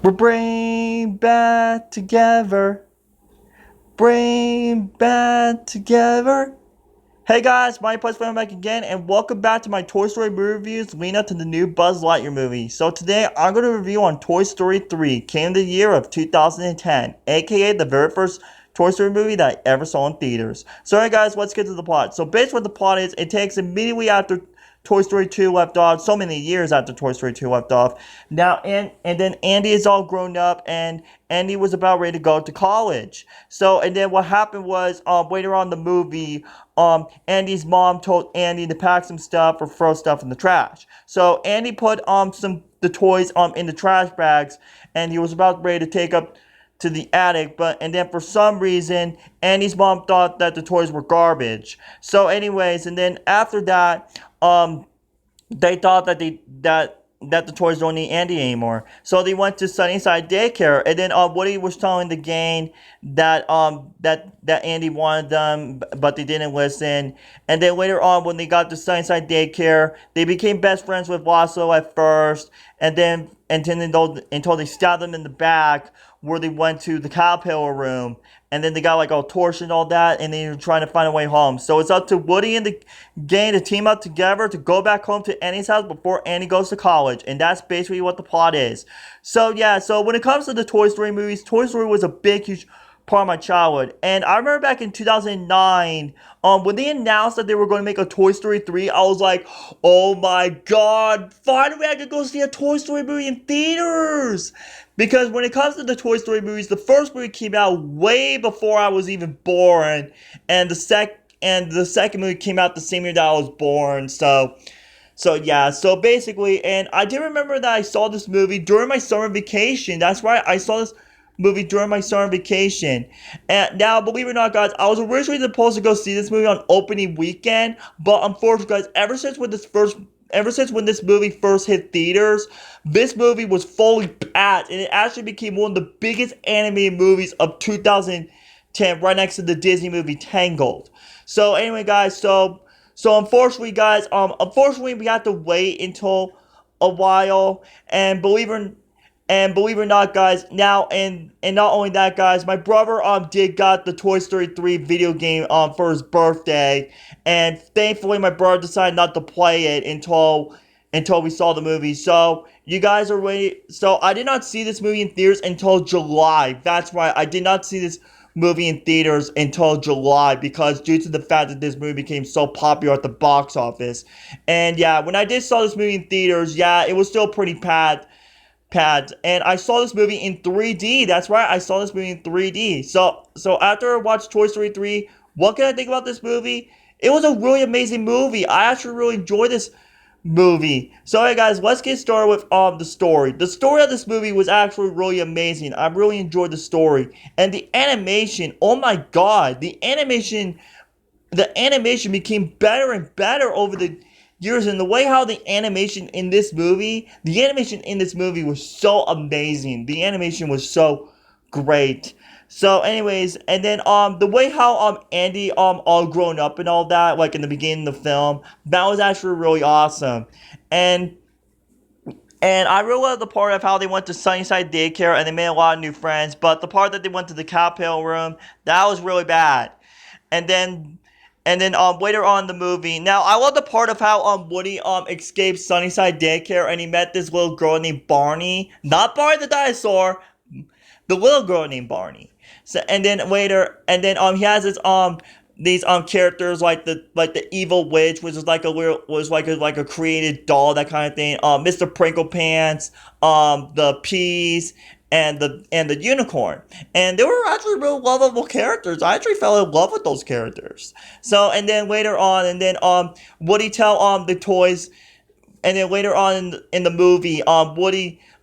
We're bring back together. Bring back together. Hey guys, my Plus Fan back again, and welcome back to my Toy Story movie reviews leading up to the new Buzz Lightyear movie. So today I'm going to review on Toy Story 3, came the year of 2010, aka the very first Toy Story movie that I ever saw in theaters. So alright guys, let's get to the plot. So basically what the plot is, it takes immediately after Toy Story 2 left off, so many years after Toy Story 2 left off. Now, and then Andy is all grown up, and Andy was about ready to go to college. So, and then what happened was, later on in the movie, Andy's mom told Andy to pack some stuff or throw stuff in the trash. So Andy put the toys in the trash bags, and he was about ready to take up to the attic, and then for some reason Andy's mom thought that the toys were garbage. So anyways, and then after that, they thought that the toys don't need Andy anymore. So they went to Sunnyside Daycare, and then Woody was telling the gang that Andy wanted them, but they didn't listen. And then later on, when they got to Sunnyside Daycare, they became best friends with Lasso at first, and then until they stabbed them in the back, where they went to the caterpillar room, and then they got like all tortured and all that, and they were trying to find a way home. So it's up to Woody and the gang to team up together to go back home to Annie's house before Annie goes to college, and that's basically what the plot is. So yeah, so when it comes to the Toy Story movies, Toy Story was a big, huge part of my childhood. And I remember back in 2009, when they announced that they were going to make a Toy Story 3, I was like, oh my god, finally I could go see a Toy Story movie in theaters! Because when it comes to the Toy Story movies, the first movie came out way before I was even born, and the second movie came out the same year that I was born, so yeah, so basically, and I did remember that I saw this movie during my summer vacation. That's right, I saw this movie during my summer vacation. And now, believe it or not, guys, I was originally supposed to go see this movie on opening weekend, but unfortunately, guys, ever since when this movie first hit theaters, this movie was fully packed, and it actually became one of the biggest animated movies of 2010, right next to the Disney movie Tangled. So anyway, guys, so unfortunately, guys, unfortunately, we have to wait until a while, and believe it or not, guys, now and not only that, guys, my brother did got the Toy Story 3 video game for his birthday, and thankfully my brother decided not to play it until we saw the movie. So you guys are ready. So I did not see this movie in theaters until July. That's right, I did not see this movie in theaters until July because due to the fact that this movie became so popular at the box office. And yeah, when I did saw this movie in theaters, yeah, it was still pretty pads, and I saw this movie in 3D. That's right, I saw this movie in 3D. So after I watched Toy Story 3, what can I think about this movie? It was a really amazing movie. I actually really enjoyed this movie. So hey guys, let's get started with the story. The story of this movie was actually really amazing. I really enjoyed the story. And the animation, oh my god, the animation became better and better over the years, and the way how the animation in this movie was so amazing. The animation was so great. So anyways, and then the way how Andy all grown up and all that, like in the beginning of the film, that was actually really awesome. And I really love the part of how they went to Sunnyside Daycare and they made a lot of new friends, but the part that they went to the cocktail room, that was really bad. And then later on in the movie. Now I love the part of how Woody escaped Sunnyside Daycare and he met this little girl named Barney. Not Barney the dinosaur, the little girl named Barney. So and then later, and then he has his these characters like the evil witch, which is like a little was like a created doll, that kind of thing. Mr. Prinkle Pants, the peas, and the unicorn, and they were actually real lovable characters. I actually fell in love with those characters. So and then later on, and then Woody tell the toys, and then later on in the movie,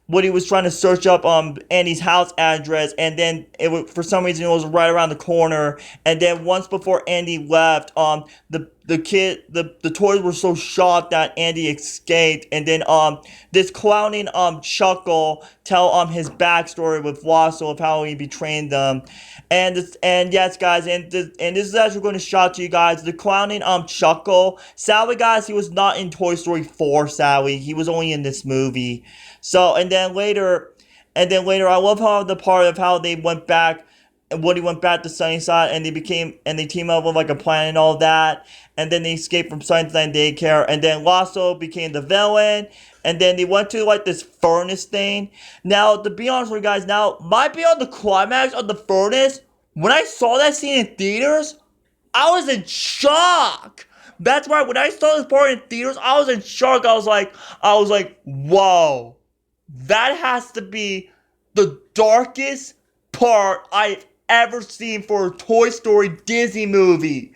Woody was trying to search up Andy's house address, and then for some reason it was right around the corner. And then once before Andy left, the toys were so shocked that Andy escaped, and then this clowning Chuckle tell his backstory with Wassel of how he betrayed them. And yes, guys, and this is actually going to shock you guys. The clowning Chuckle, sadly, guys, he was not in Toy Story 4. Sadly, he was only in this movie. So and then later, And then later, I love how the part of how they went back, and Woody went back to Sunnyside, and they team up with like a plan and all that. And then they escaped from Sunnyside daycare, and then Lasso became the villain. And then they went to like this furnace thing. Now, to be honest with you guys, now might be on the climax of the furnace. When I saw that scene in theaters, I was in shock. That's why when I saw this part in theaters, I was in shock. I was like, whoa, that has to be the darkest part I've ever seen for a Toy Story Disney movie.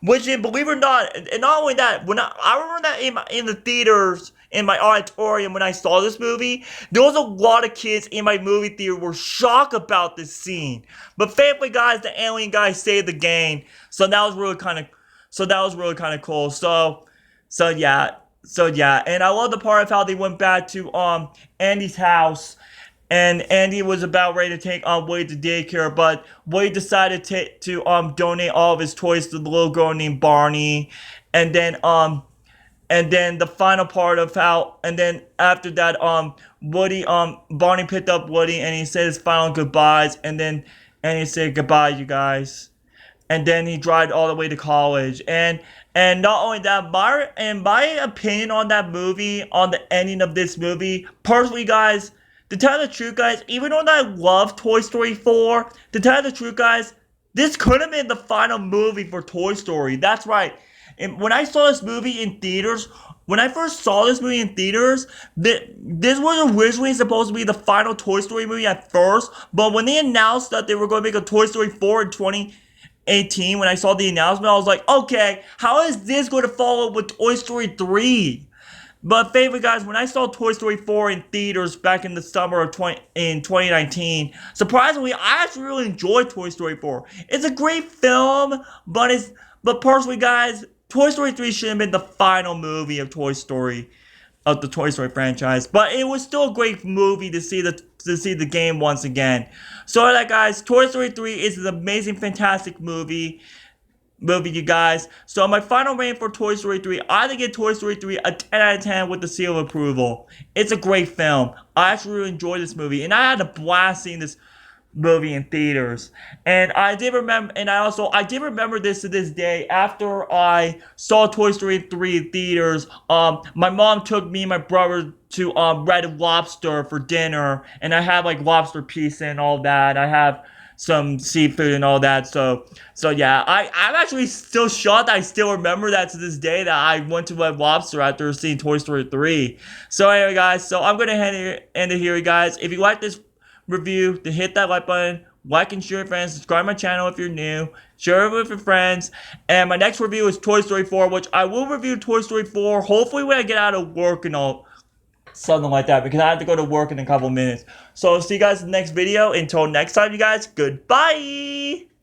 Which, believe it or not, and not only that, I remember that in the theaters, in my auditorium when I saw this movie, there was a lot of kids in my movie theater were shocked about this scene. But thankfully, guys, the alien guy saved the game, so that was really kind of cool. So yeah, and I love the part of how they went back to Andy's house. And Andy was about ready to take Wade to daycare, but Wade decided to donate all of his toys to the little girl named Barney. And then the final part of how, and then after that, Barney picked up Woody and he said his final goodbyes, and he said goodbye, you guys. And then he drive all the way to college. And not only that, my opinion on that movie, on the ending of this movie, personally, guys, to tell the truth, guys, even though I love Toy Story 4, to tell the truth, guys, this could have been the final movie for Toy Story. That's right. And when I saw this movie in theaters, when I first saw this movie in theaters, this was originally supposed to be the final Toy Story movie at first, but when they announced that they were going to make a Toy Story 4 in 2018, when I saw the announcement, I was like, okay, how is this going to follow up with Toy Story 3? But favorite guys, when I saw Toy Story 4 in theaters back in the summer of 2019, surprisingly, I actually really enjoyed Toy Story 4. It's a great film, but personally, guys, Toy Story 3 should have been the final movie of the Toy Story franchise. But it was still a great movie to see the game once again. So like guys, Toy Story 3 is an amazing, fantastic movie, you guys. So my final rating for Toy Story 3, I think give Toy Story 3 a 10 out of 10 with the seal of approval. It's a great film. I actually really enjoyed this movie, and I had a blast seeing this movie in theaters. And I did remember this to this day. After I saw Toy Story 3 in theaters, my mom took me and my brother to Red Lobster for dinner, and I have like lobster pizza and all that. I have some seafood and all that. So yeah, I'm actually still shocked. I still remember that to this day that I went to Red Lobster after seeing Toy Story 3. So anyway, guys, so I'm gonna end it here, guys. If you like this review, then hit that like button, like and share with friends, subscribe to my channel if you're new, share it with your friends. And my next review is Toy Story 4, which I will review Toy Story 4 hopefully when I get out of work and all. Something like that, because I have to go to work in a couple minutes. So see you guys in the next video. Until next time, you guys, goodbye.